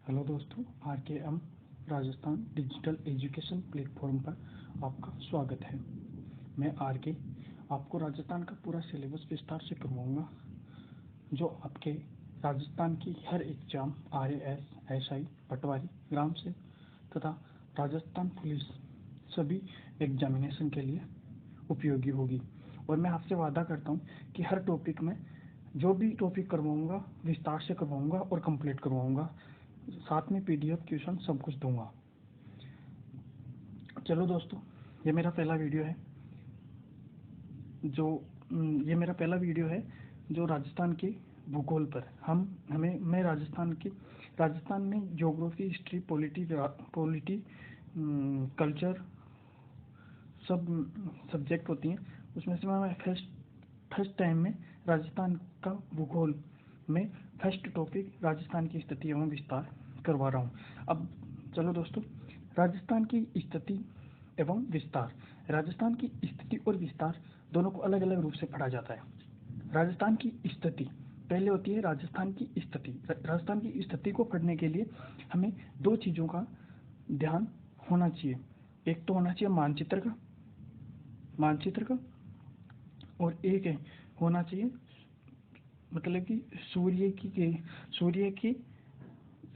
Hello दोस्तों, RKM Rajasthan digital education platform पर आपका स्वागत है। मैं RK आपको राजस्थान का पूरा सिलेबस विस्तार से करवाऊंगा, जो आपके राजस्थान की हर एग्जाम RAS, SI, पटवारी, ग्राम सेवक तथा राजस्थान पुलिस सभी एग्जामिनेशन के लिए उपयोगी होगी। और मैं आपसे वादा करता हूँ कि हर टॉपिक में जो भी टॉपिक करवाऊंगा विस्तार से करवाऊंगा और कंप्लीट करवाऊंगा, साथ में PDF क्वेश्चन सब कुछ दूंगा। चलो दोस्तों, ये मेरा पहला वीडियो है जो राजस्थान के भूगोल पर मैं राजस्थान में ज्योग्राफी, हिस्ट्री, पॉलिटी, कल्चर सब सब्जेक्ट होती हैं। उसमें से मैं फर्स्ट टाइम में राजस्थान का भूगोल में फर्स्ट टॉपिक राजस्थान की स्थिति एवं विस्तार करवा रहा हूँ। अब चलो दोस्तों, राजस्थान की स्थिति एवं विस्तार। राजस्थान की स्थिति और विस्तार दोनों को अलग अलग रूप से पढ़ा जाता है। राजस्थान की स्थिति पहले होती है राजस्थान की स्थिति। राजस्थान की स्थिति को पढ़ने के लिए हमें दो चीज़ों का ध्यान होना चाहिए। एक तो होना चाहिए मानचित्र का और एक होना चाहिए मतलब कि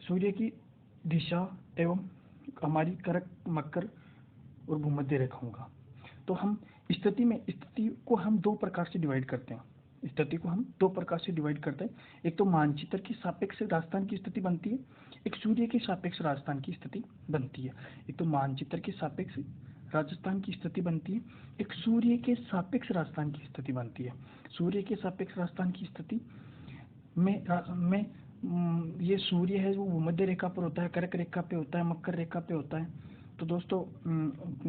सूर्य की दिशा एवं हमारी करक, मकर और भूमध्य रेखाओं का। तो हम स्थिति को हम दो प्रकार से डिवाइड करते हैं। एक तो मानचित्र के सापेक्ष राजस्थान की स्थिति बनती है, एक सूर्य के सापेक्ष राजस्थान की स्थिति बनती है। एक तो मानचित्र के सापेक्ष राजस्थान की स्थिति बनती है, एक सूर्य के सापेक्ष राजस्थान की स्थिति बनती है। सूर्य के सापेक्ष राजस्थान की स्थिति में ये सूर्य है वो भूमध्य रेखा पर होता है, कर्क रेखा पे होता है, मकर रेखा पे होता है। तो दोस्तों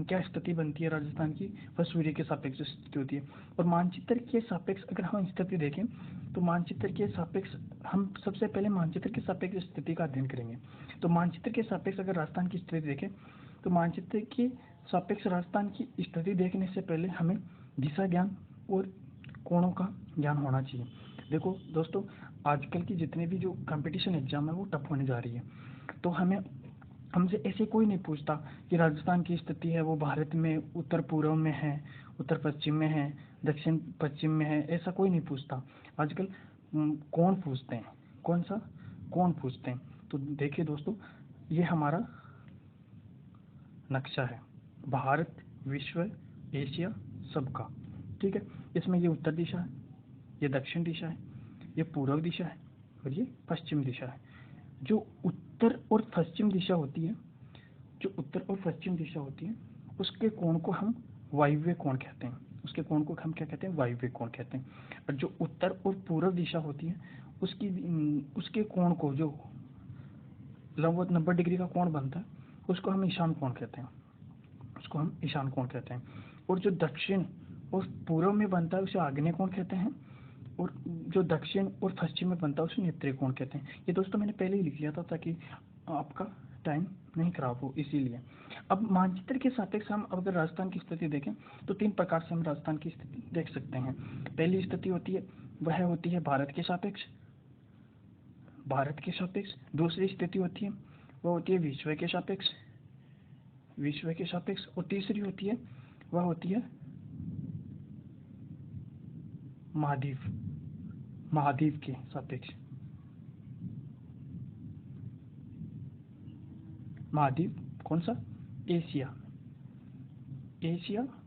क्या स्थिति बनती है राजस्थान की, वह सूर्य के सापेक्ष स्थिति होती है। और मानचित्र के सापेक्ष अगर हम स्थिति देखें तो मानचित्र के सापेक्ष हम सबसे पहले मानचित्र के सापेक्ष स्थिति का अध्ययन करेंगे। तो मानचित्र के सापेक्ष अगर राजस्थान की स्थिति देखें तो मानचित्र के सापेक्ष राजस्थान की स्थिति देखने से पहले हमें दिशा ज्ञान और कोणों का ज्ञान होना चाहिए। देखो दोस्तों, आजकल की जितने भी जो कंपटीशन एग्जाम है वो टफ होने जा रही है। तो हमसे ऐसे कोई नहीं पूछता कि राजस्थान की स्थिति है वो भारत में उत्तर पूर्व में है, उत्तर पश्चिम में है, दक्षिण पश्चिम में है, ऐसा कोई नहीं पूछता। आजकल कौन पूछते हैं। तो देखिए दोस्तों, ये हमारा नक्शा है भारत, विश्व, एशिया सबका, ठीक है। इसमें ये उत्तर दिशा है, ये दक्षिण दिशा है, ये पूर्व दिशा है और ये पश्चिम दिशा है। जो उत्तर और पश्चिम दिशा होती है उसके कोण को हम वायव्य कोण कहते हैं। वायव्य कोण कहते हैं। और जो उत्तर और पूर्व दिशा होती है उसके कोण को जो लंबवत 90 डिग्री का कोण बनता है उसको हम ईशान कोण कहते हैं। और जो दक्षिण और पूर्व में बनता है उसे आग्नेय कोण कहते हैं, और जो दक्षिण और पश्चिम में बनता है उसे नेत्रिय कोण कहते हैं। ये दोस्तों मैंने पहले ही लिख लिया था ताकि आपका टाइम नहीं खराब हो, इसीलिए। अब मानचित्र के सापेक्ष हम अगर राजस्थान की स्थिति देखें तो तीन प्रकार से हम राजस्थान की स्थिति देख सकते हैं। पहली स्थिति होती है भारत के सापेक्ष। दूसरी स्थिति होती है वह होती है विश्व के सापेक्ष। और तीसरी होती है महाद्वीप के सापेक्ष। महाद्वीप कौन सा? एशिया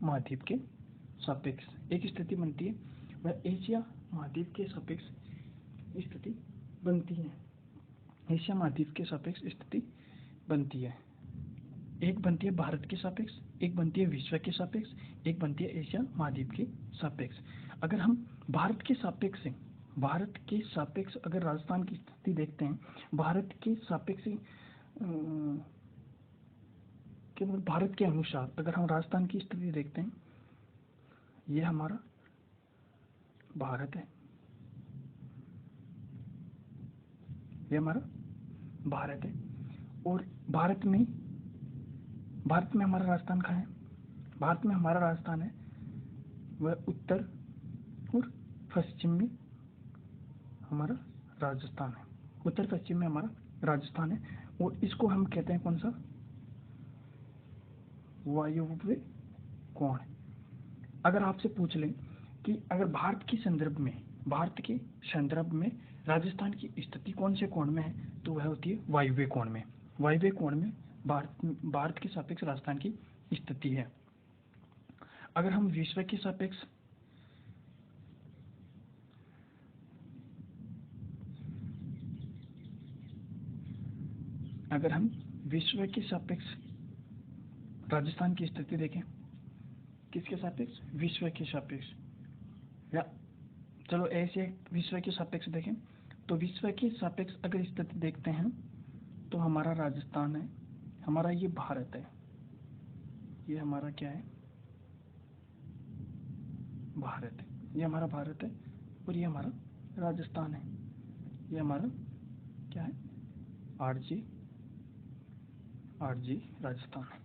महाद्वीप के सापेक्ष एक स्थिति बनती है, वह एशिया महाद्वीप के सापेक्ष स्थिति बनती है। एशिया महाद्वीप के सापेक्ष स्थिति बनती है। एक बनती है भारत के सापेक्ष, एक बनती है विश्व के सापेक्ष, एक बनती है एशिया महाद्वीप के सापेक्ष। अगर हम भारत के सापेक्ष अगर राजस्थान की स्थिति देखते हैं, भारत के अनुसार अगर हम राजस्थान की स्थिति देखते हैं, ये हमारा भारत है। और भारत में हमारा राजस्थान कहाँ है? भारत में हमारा राजस्थान है वह उत्तर और पश्चिम में हमारा राजस्थान है। उत्तर पश्चिम में हमारा राजस्थान है और इसको हम कहते हैं कौन सा, वायव्य कोण। अगर आपसे पूछ लें कि अगर भारत के संदर्भ में राजस्थान की स्थिति कौन से कोण में है, तो वह होती है वायव्य कोण में। वायव्य कोण में भारत के सापेक्ष राजस्थान की स्थिति है। अगर हम विश्व के सापेक्ष राजस्थान की स्थिति देखें, किसके सापेक्ष, विश्व के सापेक्ष, या चलो ऐसे विश्व के सापेक्ष देखें, तो विश्व के सापेक्ष अगर स्थिति देखते हैं तो हमारा राजस्थान है, हमारा ये भारत है, ये हमारा क्या है, भारत है, ये हमारा भारत है, और ये हमारा राजस्थान है, ये हमारा क्या है, आरजी राजस्थान है,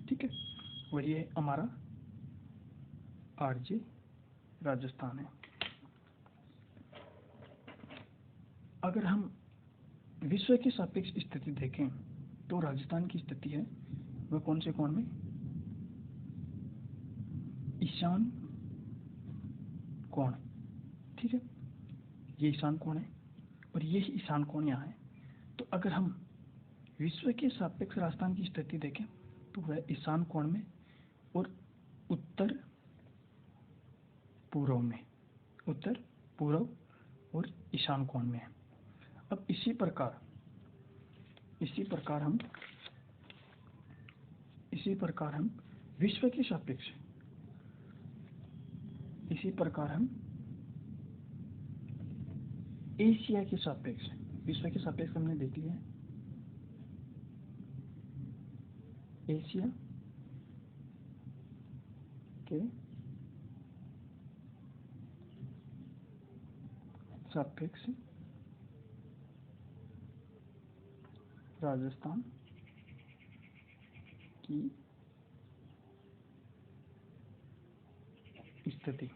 ठीक है, और ये हमारा आरजी राजस्थान है। अगर हम विश्व के सापेक्ष स्थिति देखें तो राजस्थान की स्थिति है वह कौन से कोण में, ईशान कोण, ठीक है, ये ईशान कोण है और ये ईशान कोण यहाँ है। तो अगर हम विश्व के सापेक्ष राजस्थान की स्थिति देखें तो वह ईशान कोण में और उत्तर पूर्व और ईशान कोण में है। अब इसी प्रकार हम विश्व के सापेक्ष एशिया के सापेक्ष, विश्व के सापेक्ष हमने देख लिया है, एशिया के सापेक्ष राजस्थान की स्थिति,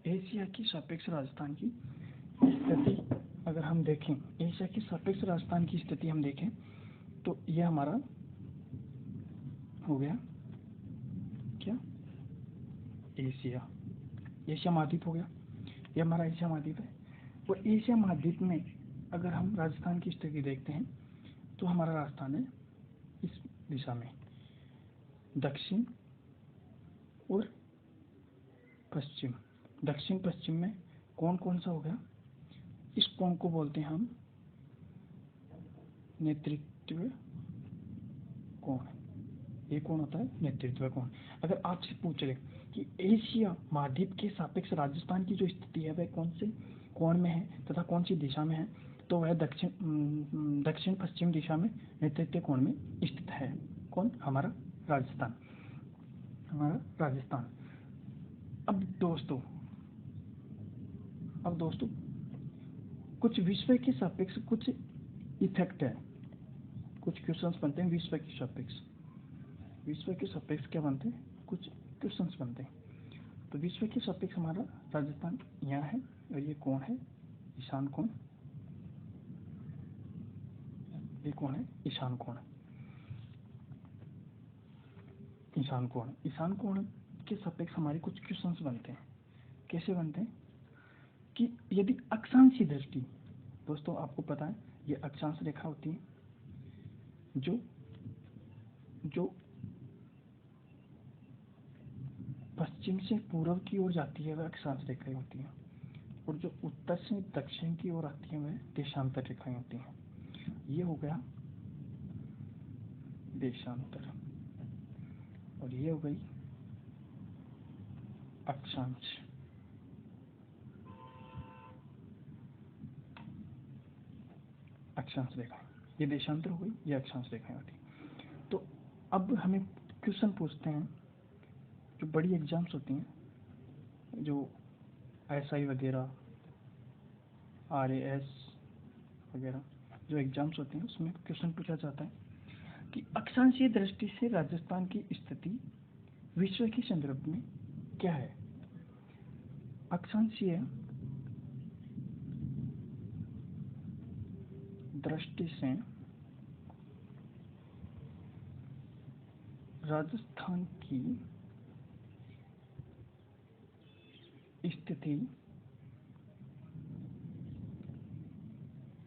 एशिया की सापेक्ष राजस्थान की स्थिति अगर हम देखें, एशिया की सापेक्ष राजस्थान की स्थिति हम देखें तो यह हमारा हो गया क्या, एशिया महाद्वीप हो गया, यह हमारा एशिया महाद्वीप है। और एशिया महाद्वीप में अगर हम राजस्थान की स्थिति देखते हैं तो हमारा राजस्थान है इस दिशा में, दक्षिण और पश्चिम। दक्षिण पश्चिम में कौन सा हो गया, इस कोण को बोलते हैं हम नेतृत्व कोण, ये कौन होता है, नेतृत्व कोण। अगर आपसे पूछ ले कि एशिया महाद्वीप के सापेक्ष राजस्थान की जो स्थिति है वह कौन से कोण में है तथा कौन सी दिशा में है, तो वह दक्षिण पश्चिम दिशा में नेतृत्व कोण में स्थित है। कौन, हमारा राजस्थान। अब दोस्तों कुछ विश्व के सापेक्ष कुछ इफेक्ट है, कुछ क्वेश्चंस बनते हैं विश्व के सापेक्ष क्या बनते हैं, कुछ क्वेश्चंस बनते हैं। तो विश्व के सापेक्ष हमारा राजस्थान यहाँ है और ये कौन है, ईशान कोण, ये कौन है, ईशान कोण। ईशान कोण के सापेक्ष हमारे कुछ क्वेश्चंस बनते हैं। कैसे बनते हैं कि यदि अक्षांशीय दृष्टि, दोस्तों आपको पता है ये अक्षांश रेखा होती है जो पश्चिम से पूर्व की ओर जाती है वह अक्षांश रेखाएं होती हैं, और जो उत्तर से दक्षिण की ओर आती है वह देशांतर रेखाएं होती हैं। ये हो गया देशांतर और ये हो गई अक्षांश। रेखाएं, ये देशांतर हो गई, ये अक्षांश रेखाएं होती। तो अब हमें क्वेश्चन पूछते हैं, जो बड़ी एग्जाम्स होती हैं, जो SI वगैरह, RAS वगैरह जो एग्जाम्स होते हैं उसमें क्वेश्चन पूछा जाता है कि अक्षांशीय दृष्टि से राजस्थान की स्थिति विश्व के संदर्भ में क्या है। अक्षांशीय दृष्टि से राजस्थान की स्थिति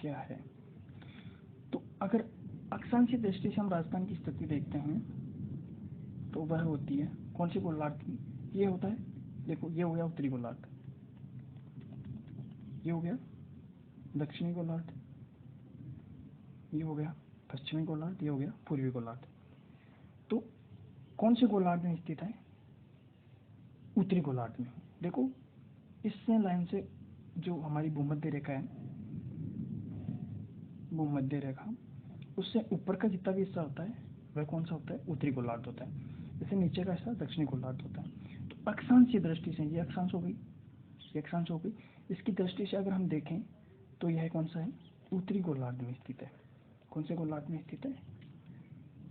क्या है? तो अगर अक्षांशीय दृष्टि से हम राजस्थान की स्थिति देखते हैं तो वह होती है कौन सी गोलार्ध की? ये होता है, देखो ये हो गया उत्तरी गोलार्ध, ये हो गया दक्षिणी गोलार्ध, ये हो गया पश्चिमी गोलार्ध, ये हो गया पूर्वी गोलार्ध। तो कौन से गोलार्ध में स्थित है? उत्तरी गोलार्ध में। देखो इससे लाइन से जो हमारी भूमध्य रेखा है, भूमध्य रेखा, उससे ऊपर का जितना भी हिस्सा होता है वह कौन सा होता है? उत्तरी गोलार्ध होता है। इससे नीचे का हिस्सा दक्षिणी गोलार्ध होता है। तो अक्षांश की दृष्टि से ये अक्षांश हो गई, ये अक्षांश हो गई। इसकी दृष्टि से अगर हम देखें तो यह कौन सा है? उत्तरी गोलार्ध में स्थित है। कौन से गोलार्ध में स्थित है?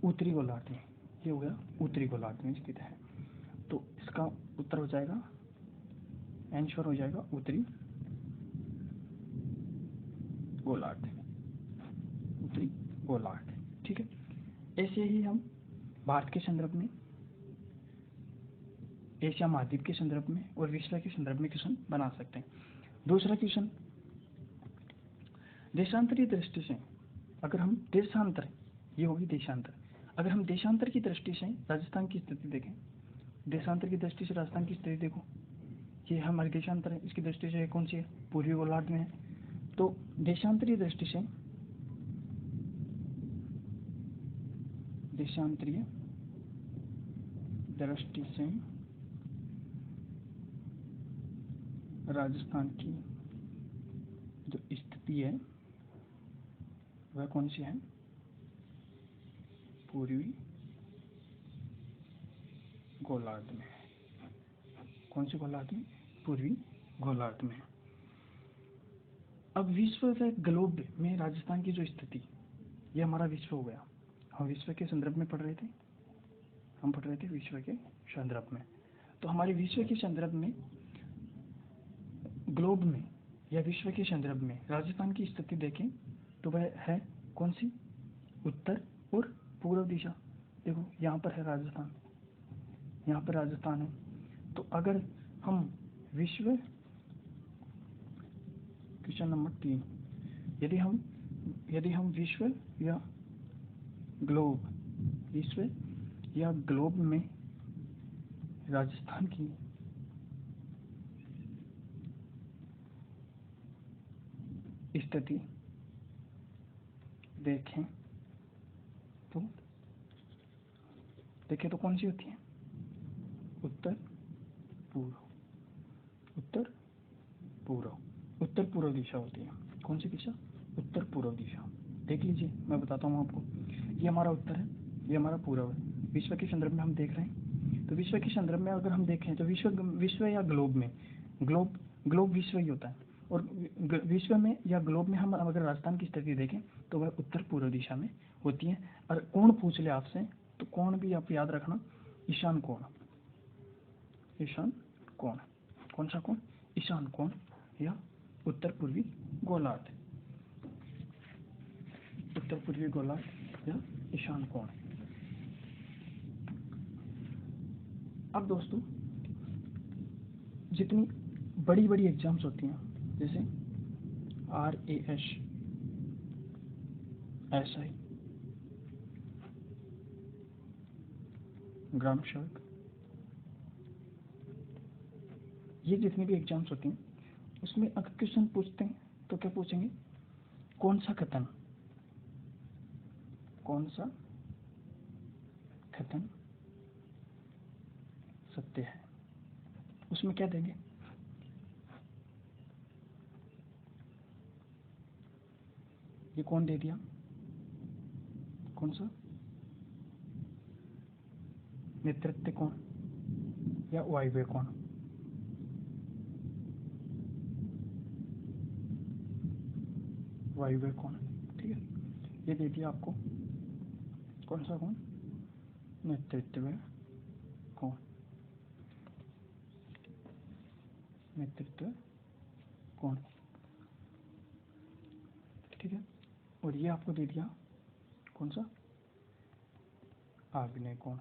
उत्तरी गोलार्ध में। ये हो गया उत्तरी गोलार्ध में स्थित है। तो इसका उत्तर हो जाएगा, आंसर हो जाएगा उत्तरी गोलार्ध, उत्तरी गोलार्ध। ठीक है, ऐसे ही हम भारत के संदर्भ में, एशिया महाद्वीप के संदर्भ में और विश्व के संदर्भ में क्वेश्चन बना सकते हैं। दूसरा क्वेश्चन, देशांतरीय दृष्टि से अगर हम देशांतर, ये होगी देशांतर, अगर हम देशांतर की दृष्टि से राजस्थान की स्थिति देखें, देशांतर की दृष्टि से राजस्थान की स्थिति देखो, ये हमारी देशांतर है, इसकी दृष्टि से कौन सी है? पूर्वी गोलार्ध में है। तो देशांतरीय दृष्टि से, देशांतरीय दृष्टि से राजस्थान की जो स्थिति है वह कौन सी है? पूर्वी गोलार्ध में। कौन सी गोलार्ध में? पूर्वी गोलार्ध में। अब विश्व व ग्लोब में राजस्थान की जो स्थिति, ये हमारा विश्व हो गया। हम विश्व के संदर्भ में पढ़ रहे थे, हम पढ़ रहे थे विश्व के संदर्भ में। तो हमारे विश्व के संदर्भ में, ग्लोब में या विश्व के संदर्भ में राजस्थान की स्थिति देखें तो वह है कौन सी? उत्तर और पूर्व दिशा। देखो यहाँ पर है राजस्थान, यहाँ पर राजस्थान है। तो अगर हम विश्व, क्वेश्चन नंबर 3, यदि हम विश्व या ग्लोब, विश्व या ग्लोब में राजस्थान की स्थिति देखें तो कौन सी होती है? उत्तर पूर्व, उत्तर पूर्व, उत्तर पूर्व दिशा होती है। कौन सी दिशा? उत्तर पूर्व दिशा। देख लीजिए, मैं बताता हूँ आपको। ये हमारा उत्तर है, ये हमारा पूर्व है। विश्व के संदर्भ में हम देख रहे हैं, तो विश्व के संदर्भ में अगर हम देखें तो विश्व या ग्लोब में, ग्लोब विश्व ही होता है, और विश्व में या ग्लोब में हम अगर राजस्थान की स्थिति देखें तो वह उत्तर पूर्व दिशा में होती है। और कोण पूछ ले आपसे तो कोण भी आप याद रखना, ईशान कोण, ईशान कोण। कौन सा कोण? ईशान कोण या उत्तर पूर्वी गोलार्ध, उत्तर पूर्वी गोलार्ध या ईशान कोण। अब दोस्तों, जितनी बड़ी बड़ी एग्जाम्स होती हैं, जैसे RAS, SI, ग्राम सेवक, ये जितनी भी एग्जाम्स होती हैं उसमें अगर क्वेश्चन पूछते हैं तो क्या पूछेंगे? कौन सा कथन, कौन सा कथन सत्य है? उसमें क्या देंगे? ये कौन दे दिया? कौन सा? नेतृत्व कोण या वायव्य कोण। वायव्य कोण, ठीक है, ये दे दिया आपको। कौन सा कोण? नेतृत्व कोण, नेतृत्व कोण, ठीक है। और ये आपको दे दिया कौन सा? आग्नेय कोण।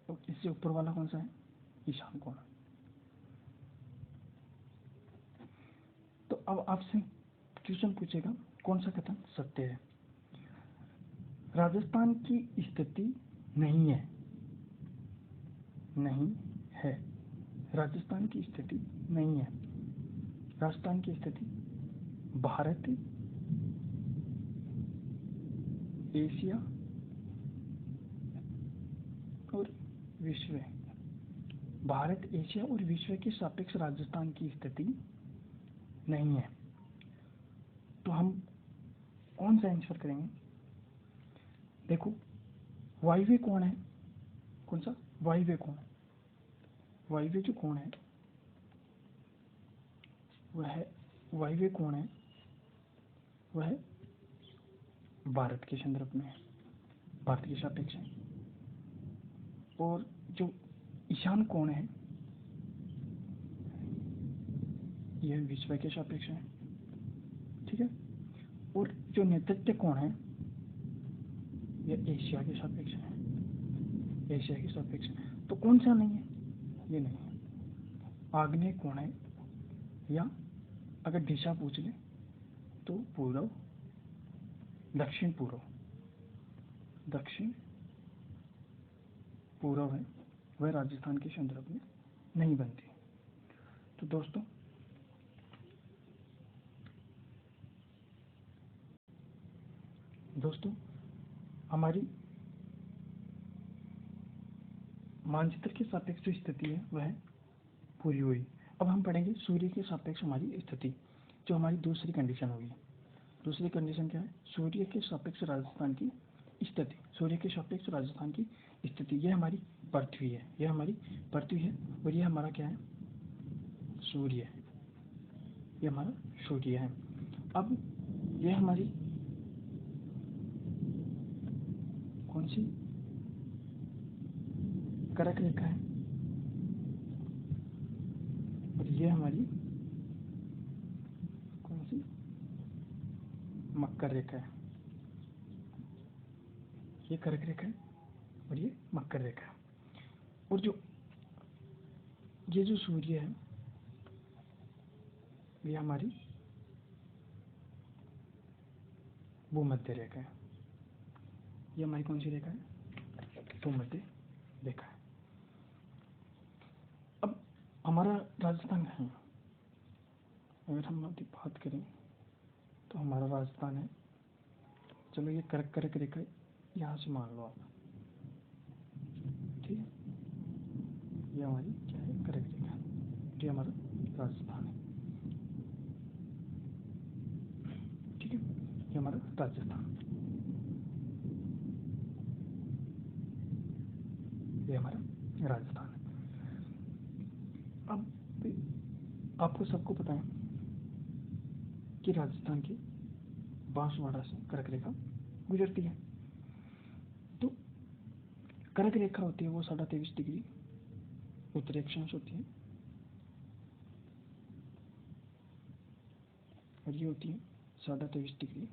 तो इससे ऊपर वाला कौन सा है? ईशान कोण। तो अब आपसे क्वेश्चन पूछेगा कौन सा कथन सत्य है? राजस्थान की स्थिति नहीं है, नहीं है, राजस्थान की स्थिति नहीं है। राजस्थान की स्थिति भारत, एशिया और विश्व, भारत, एशिया और विश्व के सापेक्ष राजस्थान की स्थिति नहीं है। तो हम कौन सा आंसर करेंगे? देखो, वायव्य कोण है, कौन सा? वायव्य कोण। वायव्य जो कोण है वह वायव्य कोण है, वह भारत के संदर्भ में है, भारत के सापेक्ष है। और जो ईशान कोण है यह विश्व के सापेक्ष है, ठीक है। और जो नैऋत्य कोण है यह एशिया के सापेक्ष है, एशिया के सापेक्ष है। तो कौन सा नहीं है? ये नहीं है। आग्नेय कोण है, या अगर दिशा पूछ ले तो पूर्व, दक्षिण पूर्व, दक्षिण पूर्व है, वह राजस्थान के संदर्भ में नहीं बनती। तो दोस्तों हमारी मानचित्र के सापेक्ष जो स्थिति है वह पूरी हुई। अब हम पढ़ेंगे सूर्य के सापेक्ष हमारी स्थिति, जो हमारी दूसरी कंडीशन होगी। दूसरी कंडीशन क्या है? सूर्य के सापेक्ष राजस्थान की स्थिति। सूर्य के सापेक्ष राजस्थान की स्थिति, यह हमारी पृथ्वी है, यह हमारी पृथ्वी है, और यह हमारा क्या है? सूर्य है, यह हमारा सूर्य है। अब यह हमारी कौन सी कर्क रेखा है, और यह हमारी कौन सी मकर रेखा है। ये कर्क रेखा है और ये मकर रेखा है। और ये जो सूर्य है ये हमारी भूमध्य रेखा है। ये हमारी कौन सी रेखा है? भूमध्य रेखा है। अब हमारा राजस्थान है, अगर हम अभी बात करें तो हमारा राजस्थान है, चलो ये कर्क रेखा यहाँ से मान लो आप, ठीक है। ये हमारी क्या है? कर्क रेखा, ये हमारा राजस्थान है, ठीक है। ये हमारा राजस्थान, ये हमारा राजस्थान है। अब आपको सबको पता है कि राजस्थान की बांसवाड़ा से कर्क रेखा गुजरती है। तो कर्क रेखा होती है वो 23.5 डिग्री उत्तरी अक्षांश होती है, और ये होती है 23.5 डिग्री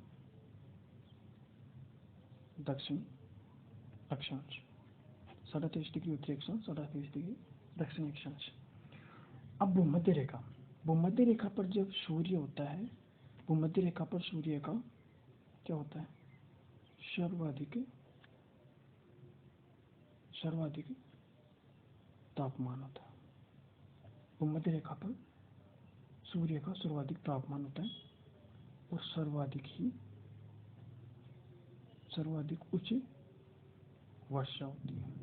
दक्षिण अक्षांश। 23.5 डिग्री उत्तरी अक्षांश, 23.5 डिग्री दक्षिणी अक्षांश। अब भूमध्य रेखा, भूमध्य रेखा पर जब सूर्य होता है, भूमध्य रेखा पर सूर्य का क्या होता है? सर्वाधिक तापमान होता है। भूमध्य रेखा पर सूर्य का सर्वाधिक तापमान होता है, और सर्वाधिक उच्च वर्षा होती है,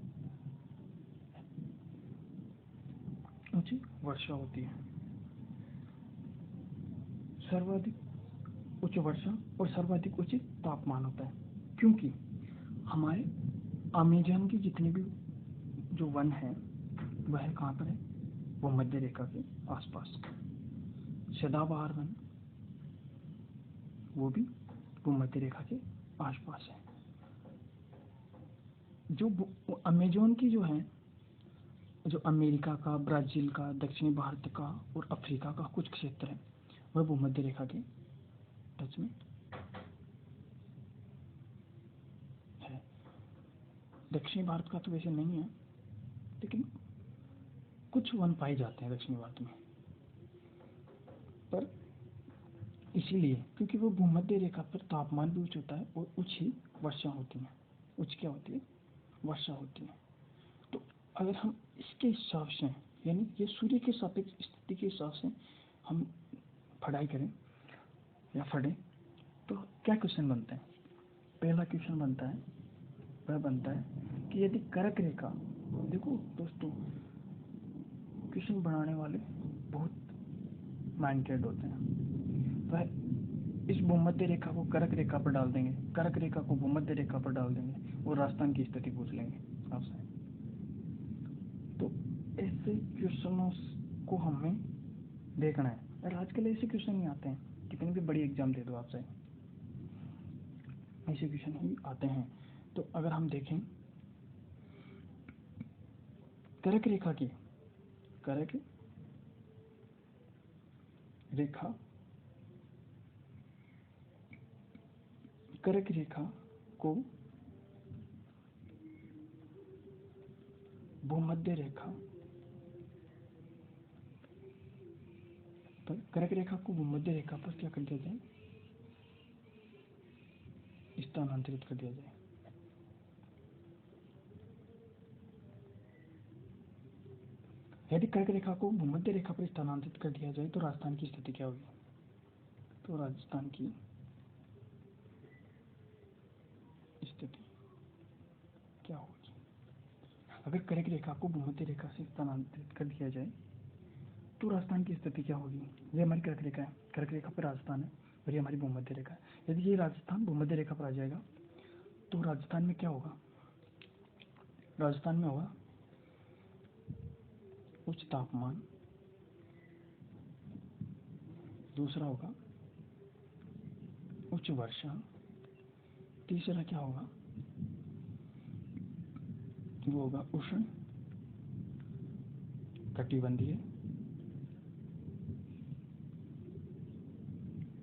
ऊंची वर्षा होती है। सर्वाधिक उच्च वर्षा और सर्वाधिक उच्च तापमान होता है, क्योंकि हमारे अमेज़न की जितने भी जो वन है वह कहाँ पर है? वो मध्य रेखा के आसपास। सदाबहार वन वो भी भूमध्य रेखा के आसपास है। जो अमेज़न की जो है, जो अमेरिका का, ब्राज़ील का, दक्षिणी भारत का और अफ्रीका का कुछ क्षेत्र है वह भूमध्य रेखा के टच में दक्षिणी भारत का तो वैसे नहीं है, लेकिन कुछ वन पाए जाते हैं दक्षिणी भारत में, पर इसीलिए क्योंकि वो भूमध्य रेखा पर तापमान भी उच्च होता है और उच्च ही वर्षा होती है। उच्च क्या होती है? वर्षा होती है। तो अगर हम इसके हिसाब से, यानी ये सूर्य के सापेक्ष स्थिति के हिसाब से हम पढ़ाई करें या पढ़ें, तो क्या क्वेश्चन बनते हैं? पहला क्वेश्चन बनता है, वह बनता है कि यदि कर्क रेखा, देखो दोस्तों, क्वेश्चन बनाने वाले बहुत माइंडेड होते हैं। वह इस भूमध्य रेखा को कर्क रेखा पर डाल देंगे, कर्क रेखा को भूमध्य रेखा पर डाल देंगे और राजस्थान की स्थिति पूछ लेंगे आपसे। तो ऐसे क्वेश्चनों को हमें देखना है, और आजकल ऐसे क्वेश्चन ही आते हैं, कितनी भी बड़ी एग्जाम दे दो आपसे, ऐसे क्वेश्चन ही आते हैं। तो अगर हम देखें कर्क रेखा की, कर्क रेखा, कर्क रेखा को भूमध्य रेखा पर, कर्क रेखा को भूमध्य रेखा पर क्या कर दिया जाए? स्थानांतरित कर दिया जाए। यदि कर्क रेखा को भूमध्य रेखा पर स्थानांतरित कर दिया जाए तो राजस्थान की स्थिति क्या होगी? तो राजस्थान की स्थिति क्या होगी? अगर कर्क रेखा को भूमध्य रेखा से स्थानांतरित कर दिया जाए तो राजस्थान की स्थिति क्या होगी? ये हमारी कर्क रेखा है, कर्क रेखा पर राजस्थान है, और ये हमारी भूमध्य रेखा है। यदि ये राजस्थान भूमध्य रेखा पर आ जाएगा तो राजस्थान में क्या होगा? राजस्थान में होगा उच्च तापमान, दूसरा होगा उच्च वर्षा, तीसरा क्या होगा? वो होगा उष्ण कटिबंधीय,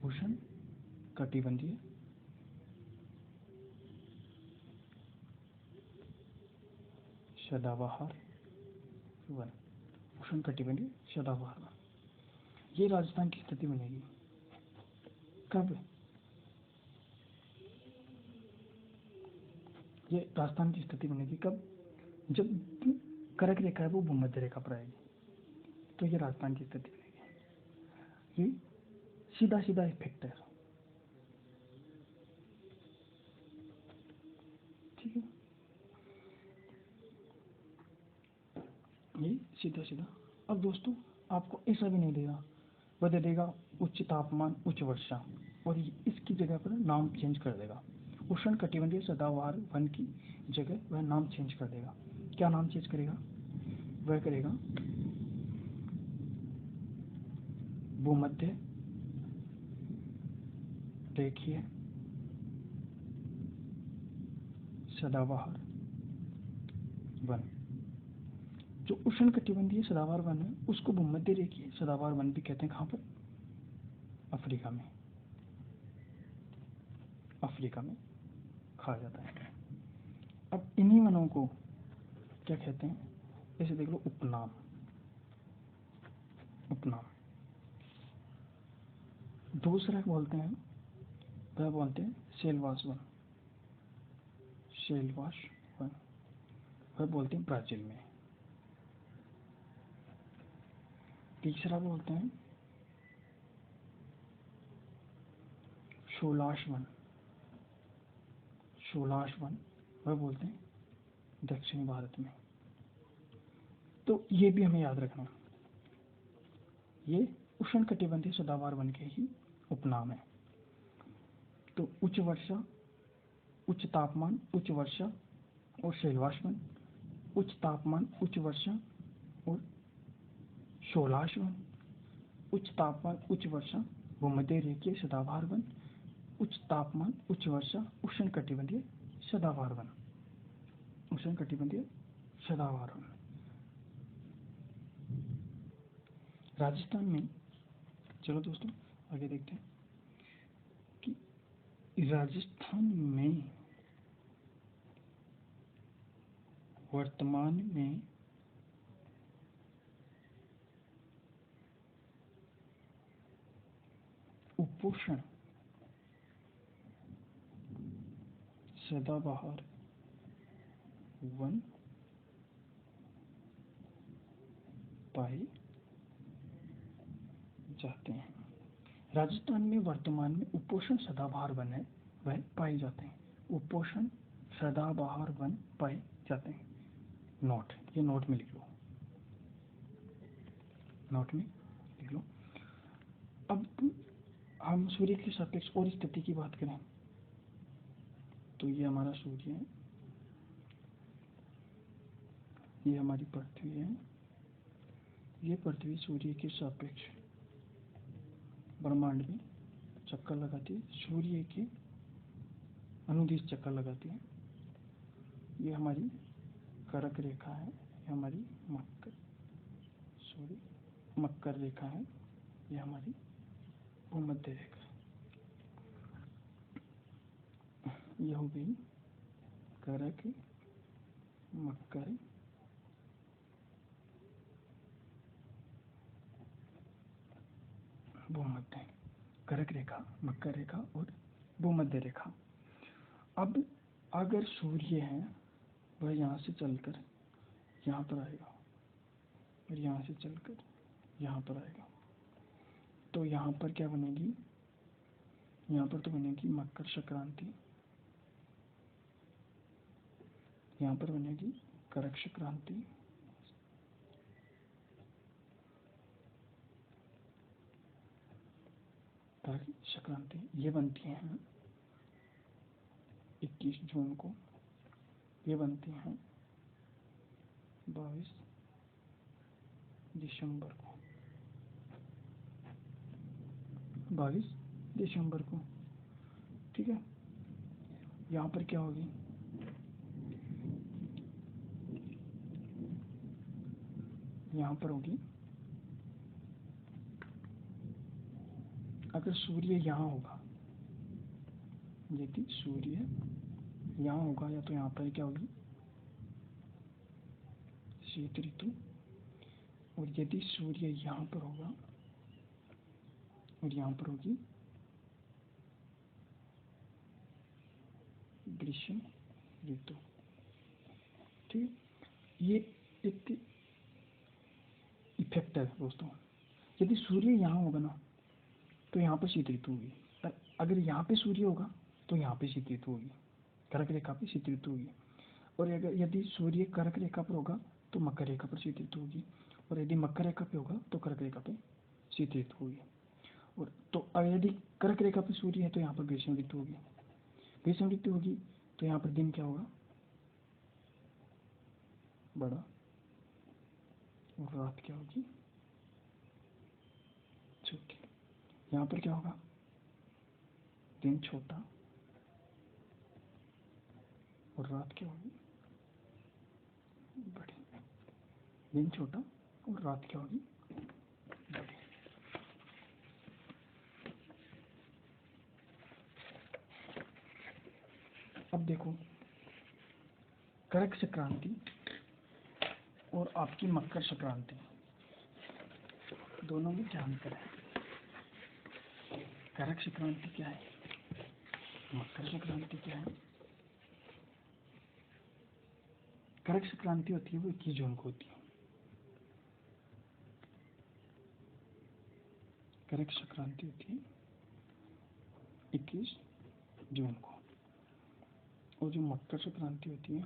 उष्ण कटिबंधीय सदाबहार वन, उष्ण कटिबंधीय सदाबहार वन। ये राजस्थान की स्थिति बनेगी। कब? ये राजस्थान की स्थिति बनेगी कब? जब कर्क रेखा है वो भूमध्य रेखा पर आएगी, तो ये राजस्थान की स्थिति बनेगी। ये सीधा सीधा इफेक्ट है, ठीक है, ये सीधा सीधा। अब दोस्तों आपको ऐसा भी नहीं देगा, वह दे देगा उच्च तापमान उच्च वर्षा, और इसकी जगह पर नाम चेंज कर देगा। उष्ण कटिबंधीय सदाबहार वन की जगह वह नाम चेंज कर देगा। क्या नाम चेंज करेगा? वह करेगा भूमध्य रेखीय सदाबहार वन। जो उष्ण कटिबंधीय सदाबहार वन है उसको भूमध्य रेखीय सदाबहार वन भी कहते हैं। कहाँ पर? अफ्रीका में, अफ्रीका में खाया जाता है। अब इन्हीं वनों को क्या कहते हैं? ऐसे देख लो, उपनाम, उपनाम। दूसरा बोलते हैं, वह बोलते हैं सेलवास वन, सेलवास वन, वह बोलते हैं ब्राजील में। तीसरा बोलते हैं शोलाश वन, शोलाश वन, वह बोलते हैं दक्षिणी भारत में। तो ये भी हमें याद रखना, ये उष्ण कटिबंधीय सदाबहार वन के ही उपनाम है। तो उच्च वर्षा, उच्च तापमान उच्च वर्षा और शैलवाश वन, उच्च तापमान उच्च वर्षा और शोलाश वन, उच्च तापमान उच्च वर्षा भूमध्य रेखीय सदाबहार वन, उच्च तापमान उच्च वर्षा उष्ण कटिबंधीय सदाबहार वन, उष्ण कटिबंधीय सदाबहार वन। राजस्थान में, चलो दोस्तों आगे देखते हैं कि राजस्थान में वर्तमान में उपोष्ण सदाबहार वन पाए जाते हैं। राजस्थान में वर्तमान में उपोष्ण सदाबहार वन है वह पाए जाते हैं। उपोष्ण सदाबहार वन पाए जाते हैं। नोट, ये नोट में लिख लो, नोट में लिख लो। अब हम सूर्य के सापेक्ष और स्थिति की बात करें तो ये हमारा सूर्य है, ये हमारी पृथ्वी है, ये पृथ्वी सूर्य के सापेक्ष ब्रह्मांड में चक्कर लगाती है, सूर्य के अनुदिश चक्कर लगाती है। ये हमारी कर्क रेखा है, ये हमारी मकर रेखा है, ये हमारी भूमध्य रेखा है। ये हो गई कर्क, मकर, भूमध्य, कर्क रेखा, मकर रेखा और भूमध्य रेखा। अब अगर सूर्य है वह यहाँ से चलकर यहाँ पर आएगा और यहाँ से चलकर यहाँ पर आएगा, तो यहाँ पर क्या बनेगी, यहाँ पर तो बनेगी मकर संक्रांति, यहाँ पर बनेगी कर्क संक्रांति, कर्क संक्रांति। ये बनती हैं 21 जून को, ये बनती हैं 22 दिसंबर को, 22 दिसंबर को। ठीक है, यहाँ पर क्या होगी, यहाँ पर होगी, अगर सूर्य यहाँ होगा, यदि सूर्य यहाँ होगा या तो यहाँ पर क्या होगी शीत ऋतु, और यदि सूर्य यहाँ पर होगा और यहाँ पर होगी ग्रीष्म ऋतु। ठीक, ये एक इफेक्ट है दोस्तों। यदि सूर्य यहाँ होगा ना तो यहाँ पर शीत ऋतु होगी, और अगर यहाँ पे सूर्य होगा तो यहाँ पे शीत ऋतु होगी, कर्क रेखा पे शीत ऋतु होगी। और अगर यदि सूर्य कर्क रेखा पर होगा तो मकर रेखा पर शीत ऋतु होगी, और यदि मकर रेखा पे होगा तो कर्क रेखा पे शीत ऋतु होगी। और तो यदि कर्क रेखा पे सूर्य है तो यहाँ पर ग्रीष्म ऋतु होगी। ग्रीष्म ऋतु होगी तो यहाँ पर दिन क्या होगा, बड़ा, और रात क्या होगी, छोटी। यहाँ पर क्या होगा, दिन छोटा और रात क्या होगी, बड़ी। दिन छोटा और रात क्या होगी, बड़ी। अब देखो, कर्क संक्रांति और आपकी मकर संक्रांति दोनों में क्या अंतर है। कर्क संक्रांति क्या है, मकर संक्रांति क्या है। कर्क संक्रांति होती है वो 21 जून को होती है। कर्क संक्रांति होती है 21 जून को, और जो मकर संक्रांति होती है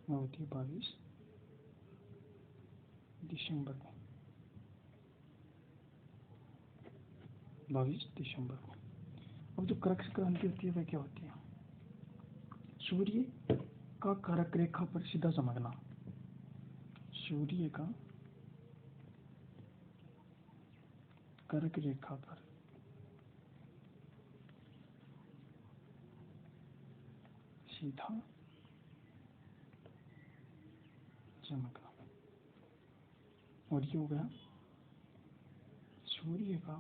वो होती है 22 दिसंबर को, 22 दिसंबर को। अब जो कर्क संक्रांति होती है वह क्या होती है, सूर्य का कर्क रेखा पर सीधा चमकना, सूर्य का कर्क रेखा पर सीधा चमकना, और ये हो गया सूर्य का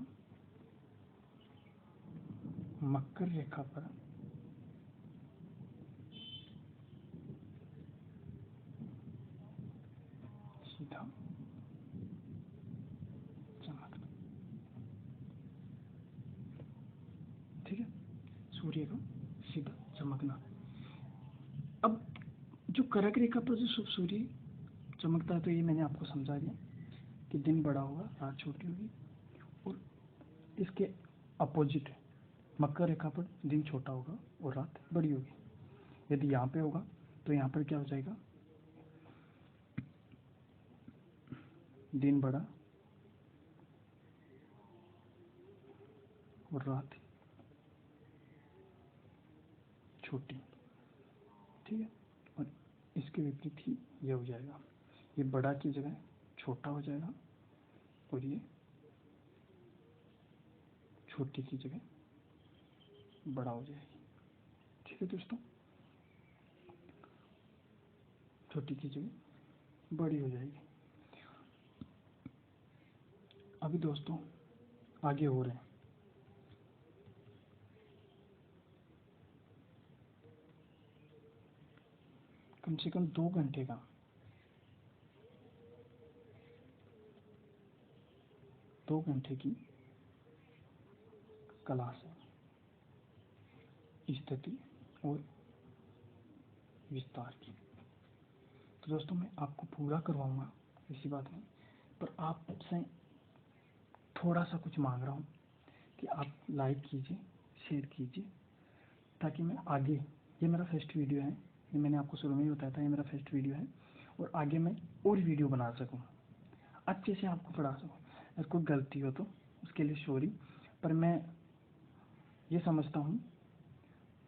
मकर रेखा पर सीधा चमकना। ठीक है, सूर्य का सीधा चमकना। अब जो कर्क रेखा पर जो सूर्य चमकता है, तो ये मैंने आपको समझा दिया कि दिन बड़ा होगा, रात छोटी होगी। और इसके अपोजिट मकर रेखा पर दिन छोटा होगा और रात बड़ी होगी। यदि यहाँ पे होगा तो यहाँ पर क्या हो जाएगा, दिन बड़ा और रात छोटी। ठीक है, और इसके विपरीत ही ये हो जाएगा, ये बड़ा की जगह छोटा हो जाएगा और ये छोटी की जगह बड़ा हो जाएगी। ठीक है दोस्तों, छोटी की जगह बड़ी हो जाएगी। अभी दोस्तों आगे हो रहे हैं। कम से कम 2 घंटे का 2 घंटे की क्लास है, स्थिति और विस्तार की। तो दोस्तों मैं आपको पूरा करवाऊंगा, ऐसी बात नहीं, पर आपसे थोड़ा सा कुछ मांग रहा हूँ कि आप लाइक कीजिए, शेयर कीजिए, ताकि मैं आगे, ये मेरा फर्स्ट वीडियो है, ये मैंने आपको शुरू में ही बताया था, ये मेरा फर्स्ट वीडियो है, और आगे मैं और वीडियो बना सकूँ, अच्छे से आपको पढ़ा सकूँ। अगर कोई गलती हो तो उसके लिए सॉरी, पर मैं ये समझता हूँ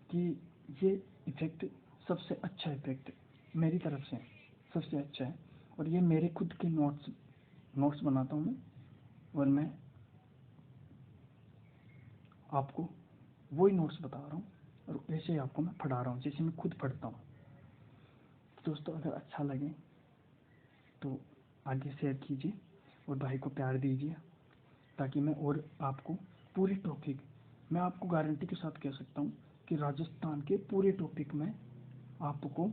कि ये इफ़ेक्ट सबसे अच्छा इफ़ेक्ट मेरी तरफ से सबसे अच्छा है। और ये मेरे खुद के नोट्स बनाता हूँ मैं, और मैं आपको वही नोट्स बता रहा हूँ और ऐसे ही आपको मैं पढ़ा रहा हूँ जैसे मैं खुद पढ़ता हूँ। दोस्तों अगर अच्छा लगे तो आगे शेयर कीजिए और भाई को प्यार दीजिए, ताकि मैं और आपको पूरे टॉपिक, मैं आपको गारंटी के साथ कह सकता हूँ कि राजस्थान के पूरे टॉपिक में आपको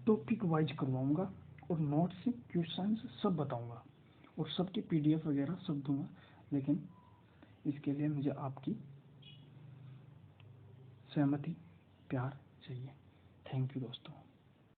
टॉपिक वाइज करवाऊँगा और नोट्स क्वेश्चंस सब बताऊँगा और सबके PDF वगैरह सब दूँगा। लेकिन इसके लिए मुझे आपकी सहमति, प्यार चाहिए। थैंक यू दोस्तों।